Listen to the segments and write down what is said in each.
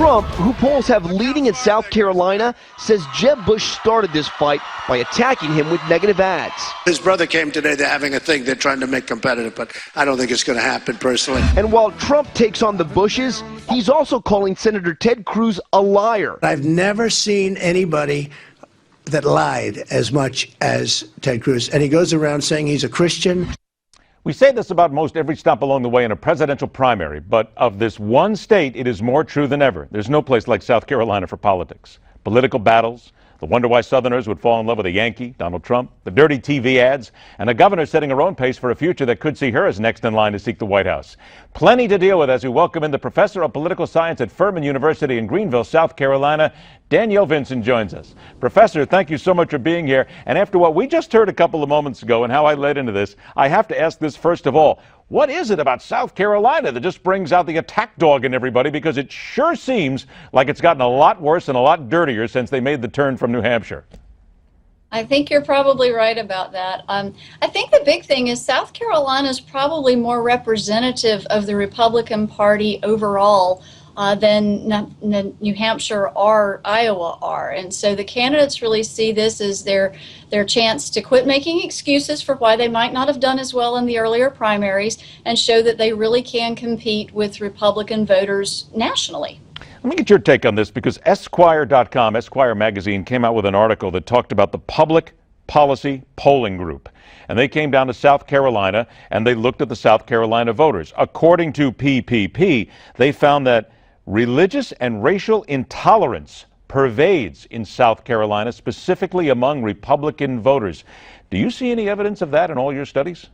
Trump, who polls have leading in South Carolina, says Jeb Bush started this fight by attacking him with negative ads. His brother came today. They're having a thing they're trying to make competitive, but I don't think it's going to happen personally. And while Trump takes on the Bushes, he's also calling Senator Ted Cruz a liar. I've never seen anybody that lied as much as Ted Cruz. And he goes around saying he's a Christian. We say this about most every stop along the way in a presidential primary, but of this one state, it is more true than ever. There's no place like South Carolina for politics. Political battles, the wonder why Southerners would fall in love with a Yankee, Donald Trump, the dirty TV ads, and a governor setting her own pace for a future that could see her as next in line to seek the White House. Plenty to deal with as we welcome in the professor of political science at Furman University in Greenville, South Carolina. Danielle Vinson joins us. Professor, thank you so much for being here. And after what we just heard a couple of moments ago and how I led into this, I have to ask this first of all. What is it about South Carolina that just brings out the attack dog in everybody? Because it sure seems like it's gotten a lot worse and a lot dirtier since they made the turn from New Hampshire. I think you're probably right about that. I think the big thing is South Carolina is probably more representative of the Republican Party overall than New Hampshire or Iowa are. And so the candidates really see this as their chance to quit making excuses for why they might not have done as well in the earlier primaries and show that they really can compete with Republican voters nationally. Let me get your take on this, because Esquire.com, Esquire magazine, came out with an article that talked about the Public Policy Polling Group. And they came down to South Carolina and they looked at the South Carolina voters. According to PPP, they found that religious and racial intolerance pervades in South Carolina, specifically among Republican voters. Do you see any evidence of that in all your studies?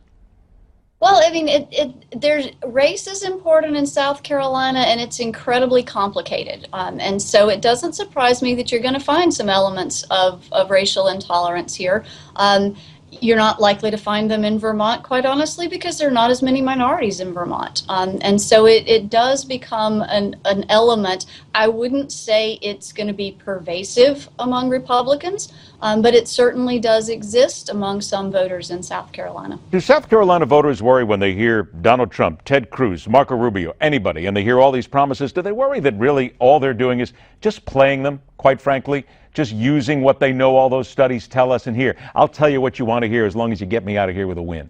Well, I mean, race is important in South Carolina, and it's incredibly complicated. And so it doesn't surprise me that you're going to find some elements of racial intolerance here. You're not likely to find them in Vermont, quite honestly, because there are not as many minorities in Vermont. And so it does become an element. I wouldn't say it's going to be pervasive among Republicans, but it certainly does exist among some voters in South Carolina. Do South Carolina voters worry when they hear Donald Trump, Ted Cruz, Marco Rubio, anybody, and they hear all these promises? Do they worry that really all they're doing is just playing them, quite frankly? Just using what they know all those studies tell us in here? I'll tell you what you want to hear as long as you get me out of here with a win.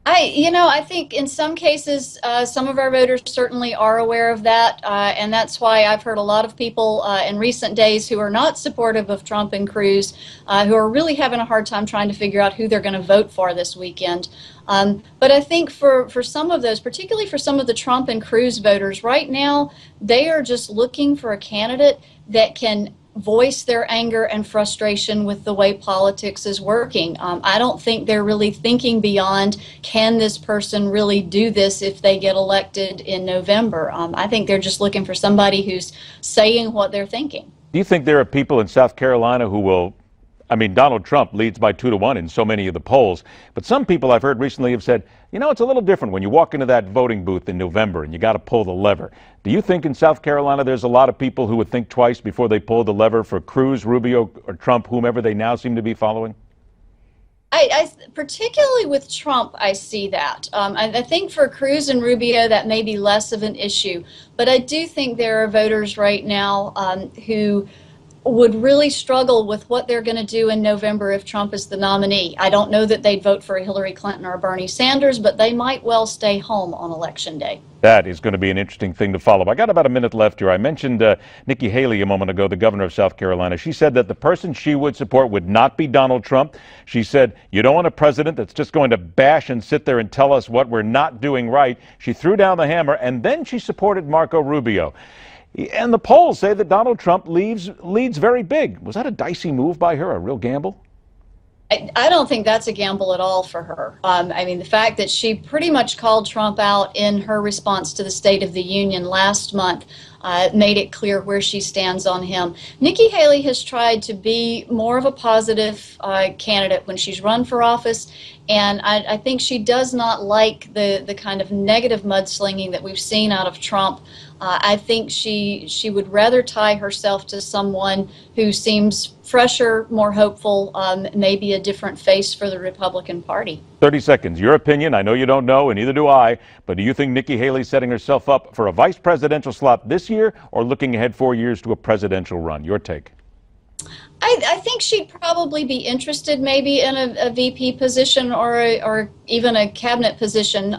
I think in some cases, some of our voters certainly are aware of that, and that's why I've heard a lot of people in recent days who are not supportive of Trump and Cruz, who are really having a hard time trying to figure out who they're going to vote for this weekend. But I think for some of those, particularly for some of the Trump and Cruz voters, right now, they are just looking for a candidate that can voice their anger and frustration with the way politics is working. I don't think they're really thinking beyond, can this person really do this if they get elected in November? I think they're just looking for somebody who's saying what they're thinking. Do you think there are people in South Carolina who will, Donald Trump leads by 2-1 in so many of the polls, but some people I've heard recently have said, it's a little different when you walk into that voting booth in November and you got to pull the lever. Do you think in South Carolina there's a lot of people who would think twice before they pulled the lever for Cruz, Rubio, or Trump, whomever they now seem to be following? I particularly with Trump, I see that. I think for Cruz and Rubio, that may be less of an issue. But I do think there are voters right now who would really struggle with what they're going to do in November if Trump is the nominee. I don't know that they'd vote for Hillary Clinton or Bernie Sanders, but they might well stay home on Election Day. That is going to be an interesting thing to follow. I got about a minute left here. I mentioned Nikki Haley a moment ago, the governor of South Carolina. She said that the person she would support would not be Donald Trump. She said, you don't want a president that's just going to bash and sit there and tell us what we're not doing right. She threw down the hammer, and then she supported Marco Rubio. And the polls say that Donald Trump leads very big. Was that a dicey move by her, a real gamble? I don't think that's a gamble at all for her. The fact that she pretty much called Trump out in her response to the State of the Union last month made it clear where she stands on him. Nikki Haley has tried to be more of a positive candidate when she's run for office, and I think she does not like the kind of negative mudslinging that we've seen out of Trump I think she would rather tie herself to someone who seems fresher, more hopeful, maybe a different face for the Republican Party. 30 seconds. Your opinion. I know you don't know, and neither do I, but do you think Nikki Haley's setting herself up for a vice presidential slot this year or looking ahead 4 years to a presidential run? Your take. I think she'd probably be interested maybe in a VP position or even a cabinet position.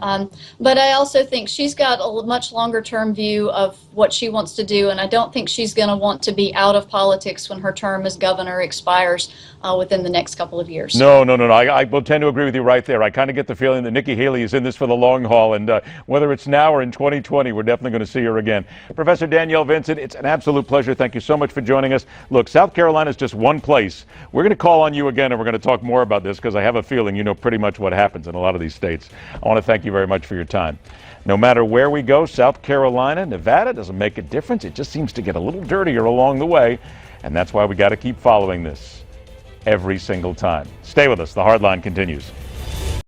But I also think she's got a much longer term view of what she wants to do. And I don't think she's going to want to be out of politics when her term as governor expires within the next couple of years. No. I will tend to agree with you right there. I kind of get the feeling that Nikki Haley is in this for the long haul. And whether it's now or in 2020, we're definitely going to see her again. Professor Danielle Vinson, it's an absolute pleasure. Thank you so much for joining us. Look, South Carolina is just one place. We're going to call on you again, and we're going to talk more about this because I have a feeling you know pretty much what happens in a lot of these states. I want to thank you very much for your time. No matter where we go, South Carolina, Nevada, doesn't make a difference. It just seems to get a little dirtier along the way, and that's why we got to keep following this every single time. Stay with us. The Hardline continues.